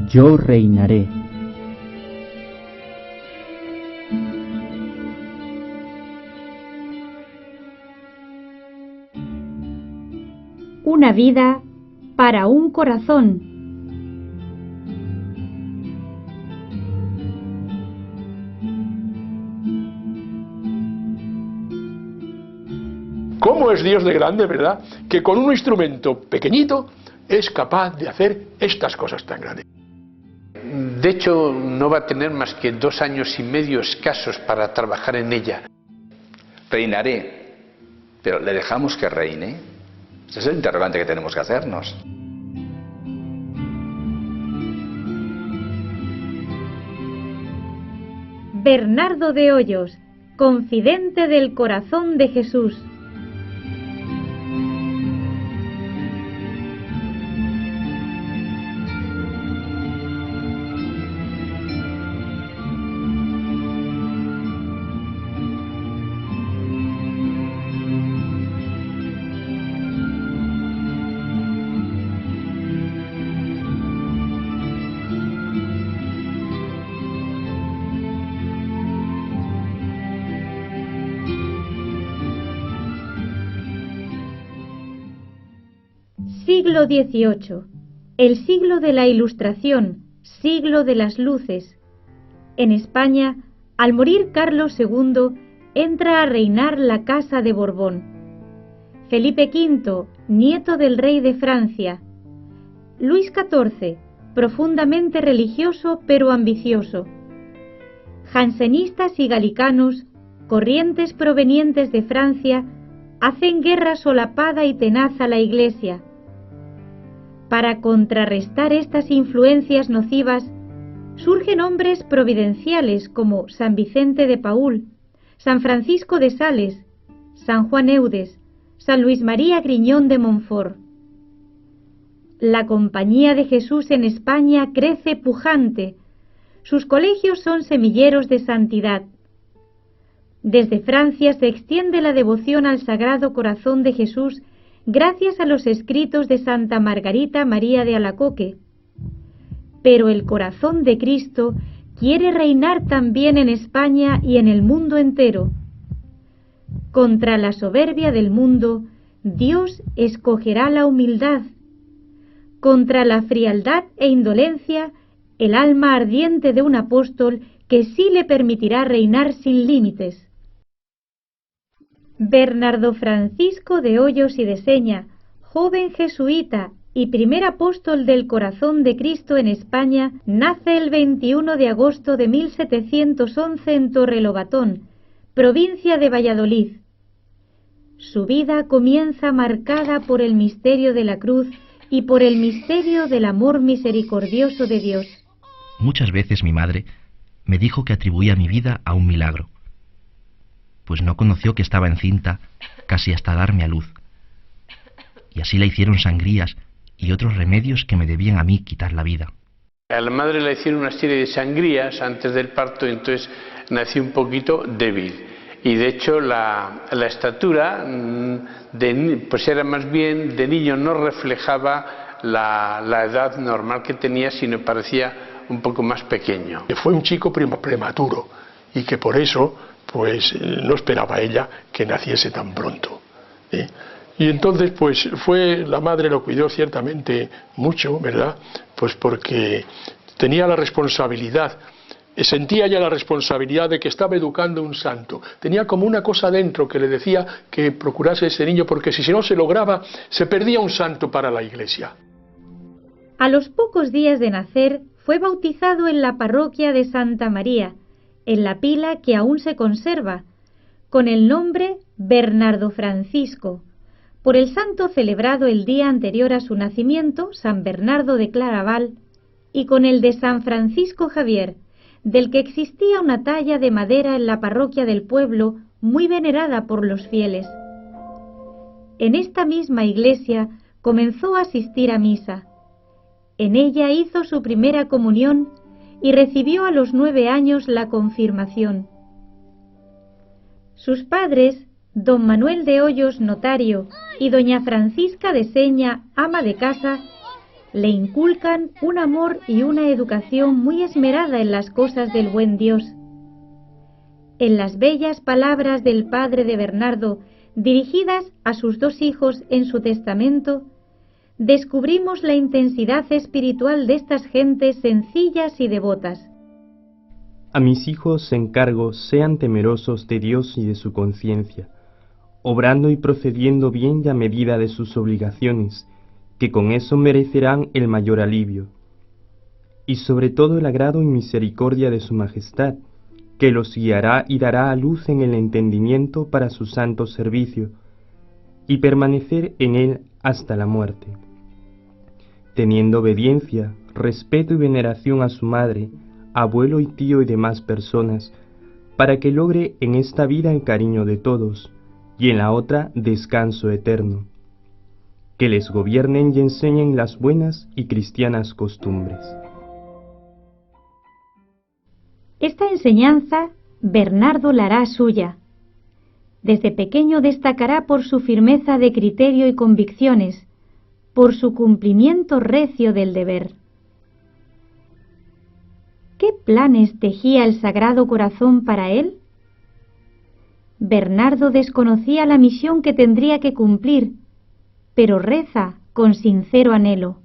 yo reinaré. Una vida para un corazón. ¿Cómo es Dios de grande, verdad? Que con un instrumento pequeñito es capaz de hacer estas cosas tan grandes. De hecho, no va a tener más que 2 años y medio escasos para trabajar en ella. Reinaré, pero ¿le dejamos que reine? Ese es el interrogante que tenemos que hacernos. Bernardo de Hoyos, confidente del corazón de Jesús. Siglo XVIII, el siglo de la Ilustración, siglo de las luces. En España, al morir Carlos II, entra a reinar la Casa de Borbón. Felipe V, nieto del rey de Francia. Luis XIV, profundamente religioso pero ambicioso. Jansenistas y galicanos, corrientes provenientes de Francia, hacen guerra solapada y tenaz a la Iglesia. Para contrarrestar estas influencias nocivas, surgen hombres providenciales como San Vicente de Paúl, San Francisco de Sales, San Juan Eudes, San Luis María Griñón de Montfort. La Compañía de Jesús en España crece pujante. Sus colegios son semilleros de santidad. Desde Francia se extiende la devoción al Sagrado Corazón de Jesús gracias a los escritos de Santa Margarita María de Alacoque. Pero el corazón de Cristo quiere reinar también en España y en el mundo entero. Contra la soberbia del mundo, Dios escogerá la humildad. Contra la frialdad e indolencia, el alma ardiente de un apóstol que sí le permitirá reinar sin límites. Bernardo Francisco de Hoyos y de Seña, joven jesuita y primer apóstol del Corazón de Cristo en España, nace el 21 de agosto de 1711 en Torrelobatón, provincia de Valladolid. Su vida comienza marcada por el misterio de la cruz y por el misterio del amor misericordioso de Dios. Muchas veces mi madre me dijo que atribuía mi vida a un milagro, pues no conoció que estaba encinta casi hasta darme a luz. Y así la hicieron sangrías y otros remedios que me debían a mí quitar la vida. A la madre le hicieron una serie de sangrías antes del parto, entonces nació un poquito débil. Y de hecho la estatura pues era más bien de niño, no reflejaba la edad normal que tenía, sino parecía un poco más pequeño. Fue un chico prematuro y que por eso pues no esperaba ella que naciese tan pronto. Y entonces pues la madre lo cuidó ciertamente mucho, ¿verdad? Pues porque tenía la responsabilidad, sentía ya la responsabilidad de que estaba educando un santo. Tenía como una cosa dentro que le decía que procurase ese niño, porque si no se lograba, se perdía un santo para la Iglesia. A los pocos días de nacer, fue bautizado en la parroquia de Santa María, en la pila que aún se conserva, con el nombre Bernardo Francisco, por el santo celebrado el día anterior a su nacimiento, San Bernardo de Claraval, y con el de San Francisco Javier, del que existía una talla de madera en la parroquia del pueblo muy venerada por los fieles. En esta misma iglesia comenzó a asistir a misa. En ella hizo su primera comunión y recibió a los 9 años la confirmación. Sus padres, don Manuel de Hoyos, notario, y doña Francisca de Seña, ama de casa, le inculcan un amor y una educación muy esmerada en las cosas del buen Dios. En las bellas palabras del padre de Bernardo, dirigidas a sus 2 hijos en su testamento, descubrimos la intensidad espiritual de estas gentes sencillas y devotas. A mis hijos encargo sean temerosos de Dios y de su conciencia, obrando y procediendo bien y a medida de sus obligaciones, que con eso merecerán el mayor alivio, y sobre todo el agrado y misericordia de su majestad, que los guiará y dará a luz en el entendimiento para su santo servicio, y permanecer en él hasta la muerte, teniendo obediencia, respeto y veneración a su madre, abuelo y tío y demás personas, para que logre en esta vida el cariño de todos, y en la otra descanso eterno, que les gobiernen y enseñen las buenas y cristianas costumbres. Esta enseñanza Bernardo la hará suya. Desde pequeño destacará por su firmeza de criterio y convicciones, por su cumplimiento recio del deber. ¿Qué planes tejía el Sagrado Corazón para él? Bernardo desconocía la misión que tendría que cumplir, pero reza con sincero anhelo: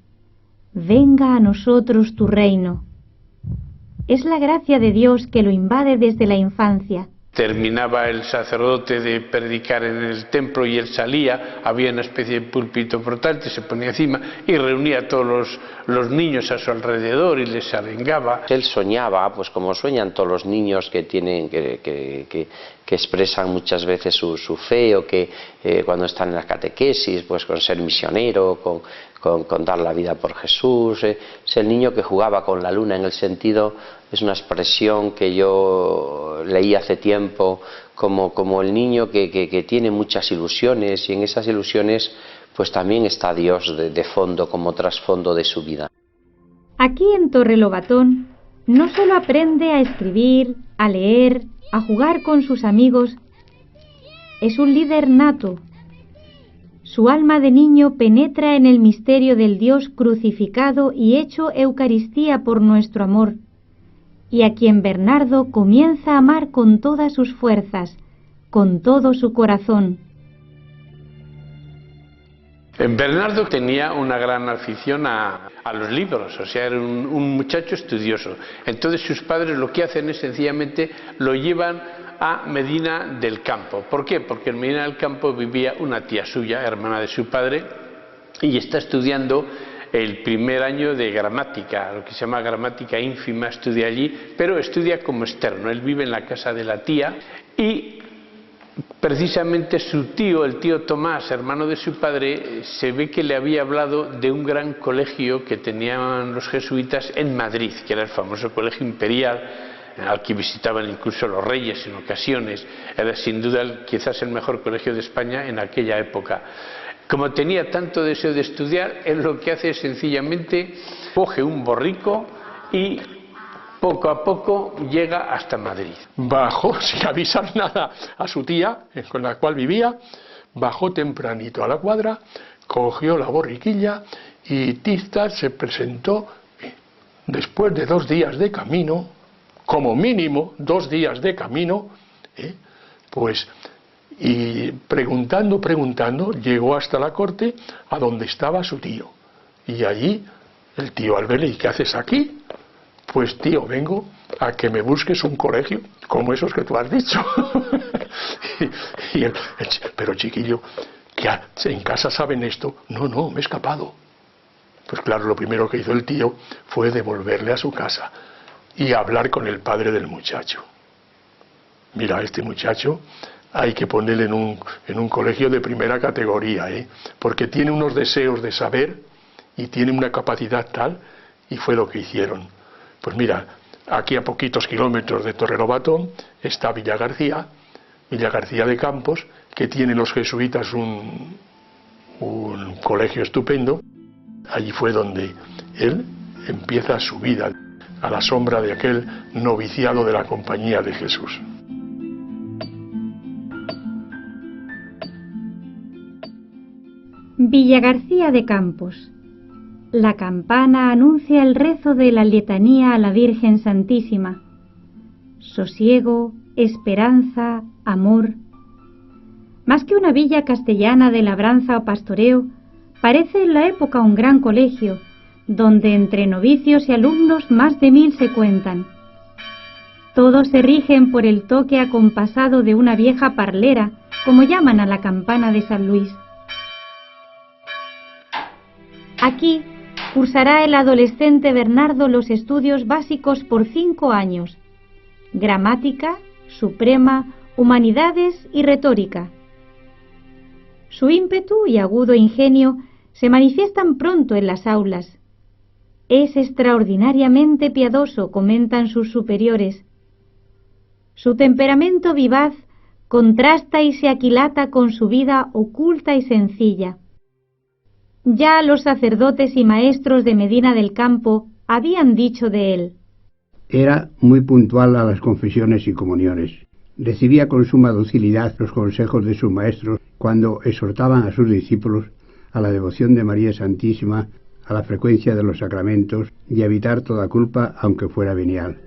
venga a nosotros tu reino. Es la gracia de Dios que lo invade desde la infancia. Terminaba el sacerdote de predicar en el templo y él salía, había una especie de púlpito flotante, se ponía encima y reunía a todos los niños a su alrededor y les arengaba. Él soñaba, pues como sueñan todos los niños que tienen que expresan muchas veces su fe, o que cuando están en la catequesis, pues con ser misionero, con dar la vida por Jesús. Es el niño que jugaba con la luna, en el sentido, es una expresión que yo leí hace tiempo, como el niño que tiene muchas ilusiones, y en esas ilusiones pues también está Dios de fondo, como trasfondo de su vida. Aquí en Torrelobatón no solo aprende a escribir, a leer, a jugar con sus amigos, es un líder nato. Su alma de niño penetra en el misterio del Dios crucificado y hecho Eucaristía por nuestro amor, y a quien Bernardo comienza a amar con todas sus fuerzas, con todo su corazón. Bernardo tenía una gran afición a los libros, o sea, era un muchacho estudioso. Entonces sus padres lo que hacen es sencillamente lo llevan a Medina del Campo. ¿Por qué? Porque en Medina del Campo vivía una tía suya, hermana de su padre, y está estudiando el primer año de gramática, lo que se llama gramática ínfima, estudia allí, pero estudia como externo. Él vive en la casa de la tía y precisamente su tío, el tío Tomás, hermano de su padre, se ve que le había hablado de un gran colegio que tenían los jesuitas en Madrid, que era el famoso Colegio Imperial, al que visitaban incluso los reyes en ocasiones. Era sin duda quizás el mejor colegio de España en aquella época. Como tenía tanto deseo de estudiar, él lo que hace es sencillamente coge un borrico y poco a poco llega hasta Madrid. Bajó sin avisar nada a su tía, con la cual vivía, bajó tempranito a la cuadra, cogió la borriquilla y Tista se presentó después de 2 días de camino, como mínimo 2 días de camino, pues, y preguntando, llegó hasta la corte a donde estaba su tío. Y allí el tío al verle: ¿y qué haces aquí? Pues tío, vengo a que me busques un colegio como esos que tú has dicho. y él, pero chiquillo, ¿que en casa saben esto? No, me he escapado. Pues claro, lo primero que hizo el tío fue devolverle a su casa y hablar con el padre del muchacho. Mira, este muchacho hay que ponerle en un colegio de primera categoría, porque tiene unos deseos de saber y tiene una capacidad tal, y fue lo que hicieron. Pues mira, aquí a poquitos kilómetros de Torrelobatón está Villagarcía de Campos, que tienen los jesuitas un colegio estupendo. Allí fue donde él empieza su vida, a la sombra de aquel noviciado de la Compañía de Jesús. Villagarcía de Campos. La campana anuncia el rezo de la letanía a la Virgen Santísima. Sosiego, esperanza, amor. Más que una villa castellana de labranza o pastoreo, parece en la época un gran colegio, donde entre novicios y alumnos más de 1000 se cuentan. Todos se rigen por el toque acompasado de una vieja parlera, como llaman a la campana de San Luis. Aquí cursará el adolescente Bernardo los estudios básicos por 5 años: gramática, suprema, humanidades y retórica. Su ímpetu y agudo ingenio se manifiestan pronto en las aulas. Es extraordinariamente piadoso, comentan sus superiores. Su temperamento vivaz contrasta y se aquilata con su vida oculta y sencilla. Ya los sacerdotes y maestros de Medina del Campo habían dicho de él: era muy puntual a las confesiones y comuniones. Recibía con suma docilidad los consejos de sus maestros cuando exhortaban a sus discípulos a la devoción de María Santísima, a la frecuencia de los sacramentos y a evitar toda culpa, aunque fuera venial.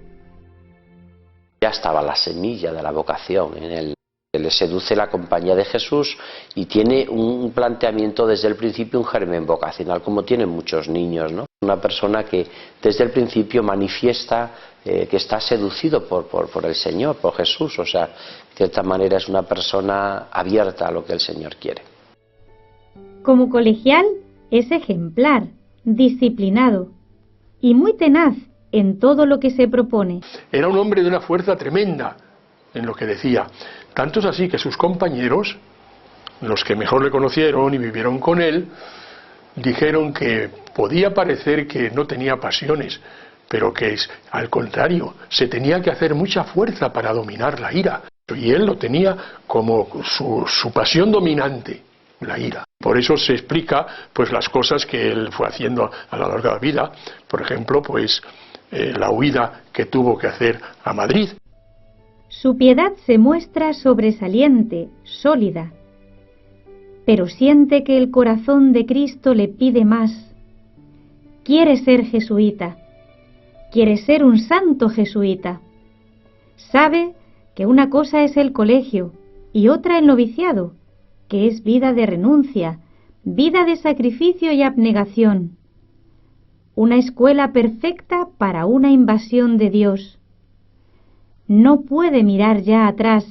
Ya estaba la semilla de la vocación en él. Le seduce la compañía de Jesús y tiene un planteamiento desde el principio, un germen vocacional, como tienen muchos niños, ¿no? Una persona que desde el principio manifiesta que está seducido por el Señor, por Jesús, o sea, de cierta manera es una persona abierta a lo que el Señor quiere. Como colegial es ejemplar, disciplinado y muy tenaz en todo lo que se propone. Era un hombre de una fuerza tremenda en lo que decía. Tanto es así que sus compañeros, los que mejor le conocieron y vivieron con él, dijeron que podía parecer que no tenía pasiones, pero que al contrario, se tenía que hacer mucha fuerza para dominar la ira. Y él lo tenía como su pasión dominante, la ira. Por eso se explica pues las cosas que él fue haciendo a lo largo de la vida. Por ejemplo, pues la huida que tuvo que hacer a Madrid. Su piedad se muestra sobresaliente, sólida, pero siente que el corazón de Cristo le pide más. Quiere ser jesuita, quiere ser un santo jesuita. Sabe que una cosa es el colegio y otra el noviciado, que es vida de renuncia, vida de sacrificio y abnegación. Una escuela perfecta para una invasión de Dios. No puede mirar ya atrás,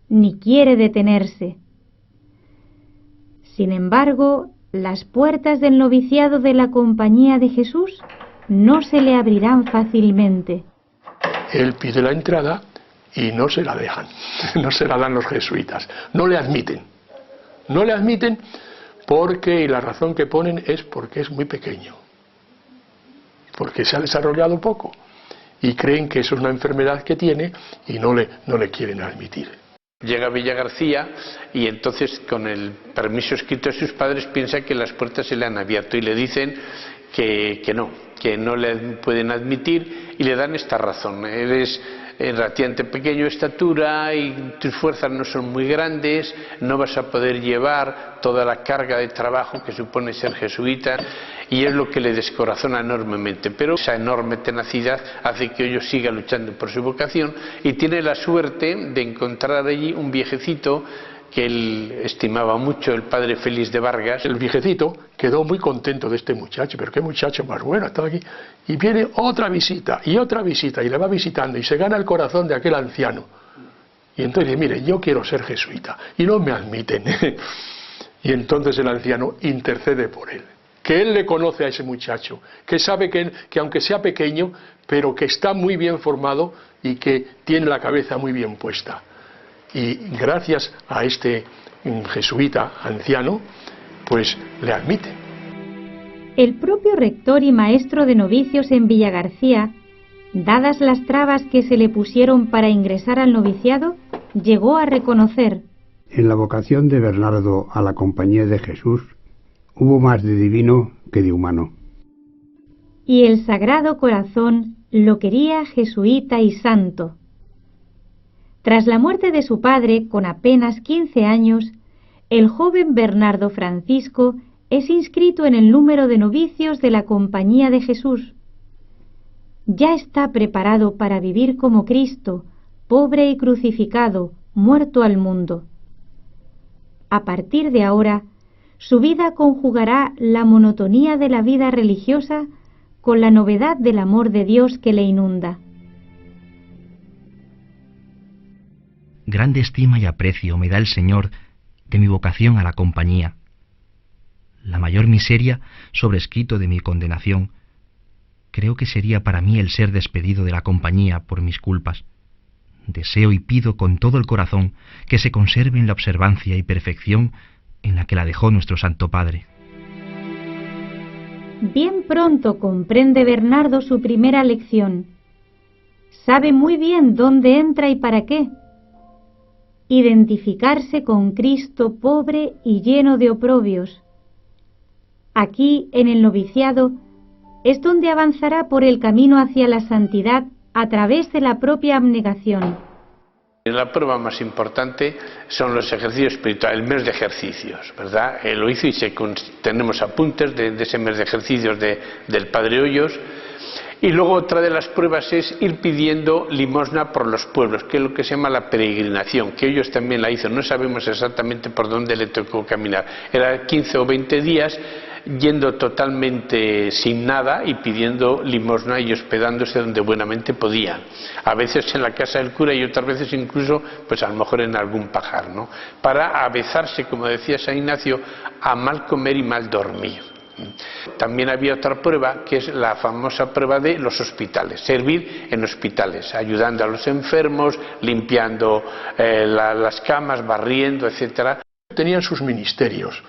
ni quiere detenerse. Sin embargo, las puertas del noviciado de la Compañía de Jesús no se le abrirán fácilmente. Él pide la entrada y no se la dejan, no se la dan los jesuitas, no le admiten. No le admiten porque, y la razón que ponen es porque es muy pequeño, porque se ha desarrollado poco. Y creen que eso es una enfermedad que tiene y no le quieren admitir. Llega a Villagarcía y entonces, con el permiso escrito de sus padres, piensa que las puertas se le han abierto y le dicen que no le pueden admitir, y le dan esta razón: eres relativamente pequeño de estatura y tus fuerzas no son muy grandes, no vas a poder llevar toda la carga de trabajo que supone ser jesuita. Y es lo que le descorazona enormemente, pero esa enorme tenacidad hace que ellos siga luchando por su vocación, y tiene la suerte de encontrar allí un viejecito que él estimaba mucho, el padre Félix de Vargas. El viejecito quedó muy contento de este muchacho, pero qué muchacho más bueno, estaba aquí. Y viene otra visita, y le va visitando, y se gana el corazón de aquel anciano. Y entonces dice: mire, yo quiero ser jesuita, y no me admiten. Y entonces el anciano intercede por él. Que él le conoce a ese muchacho, que sabe que aunque sea pequeño, pero que está muy bien formado y que tiene la cabeza muy bien puesta. Y gracias a este jesuita anciano, pues le admite. El propio rector y maestro de novicios en Villagarcía, dadas las trabas que se le pusieron para ingresar al noviciado, llegó a reconocer: en la vocación de Bernardo a la Compañía de Jesús hubo más de divino que de humano. Y el Sagrado Corazón lo quería jesuita y santo. Tras la muerte de su padre, con apenas 15 años, el joven Bernardo Francisco es inscrito en el número de novicios de la Compañía de Jesús. Ya está preparado para vivir como Cristo, pobre y crucificado, muerto al mundo. A partir de ahora, su vida conjugará la monotonía de la vida religiosa con la novedad del amor de Dios que le inunda. Grande estima y aprecio me da el Señor de mi vocación a la compañía. La mayor miseria sobrescrito de mi condenación, creo que sería para mí el ser despedido de la compañía por mis culpas. Deseo y pido con todo el corazón que se conserve en la observancia y perfección en la que la dejó nuestro Santo Padre. Bien pronto comprende Bernardo su primera lección. Sabe muy bien dónde entra y para qué. Identificarse con Cristo pobre y lleno de oprobios. Aquí, en el noviciado, es donde avanzará por el camino hacia la santidad a través de la propia abnegación. La prueba más importante son los ejercicios espirituales, el mes de ejercicios, ¿verdad? Él lo hizo y tenemos apuntes de ese mes de ejercicios del Padre Hoyos. Y luego otra de las pruebas es ir pidiendo limosna por los pueblos, que es lo que se llama la peregrinación, que Hoyos también la hizo, no sabemos exactamente por dónde le tocó caminar. Era 15 o 20 días yendo totalmente sin nada y pidiendo limosna y hospedándose donde buenamente podían. A veces en la casa del cura y otras veces incluso, pues a lo mejor en algún pajar, ¿no? Para avezarse, como decía San Ignacio, a mal comer y mal dormir. También había otra prueba, que es la famosa prueba de los hospitales, servir en hospitales, ayudando a los enfermos, limpiando las camas, barriendo, etcétera. Tenían sus ministerios.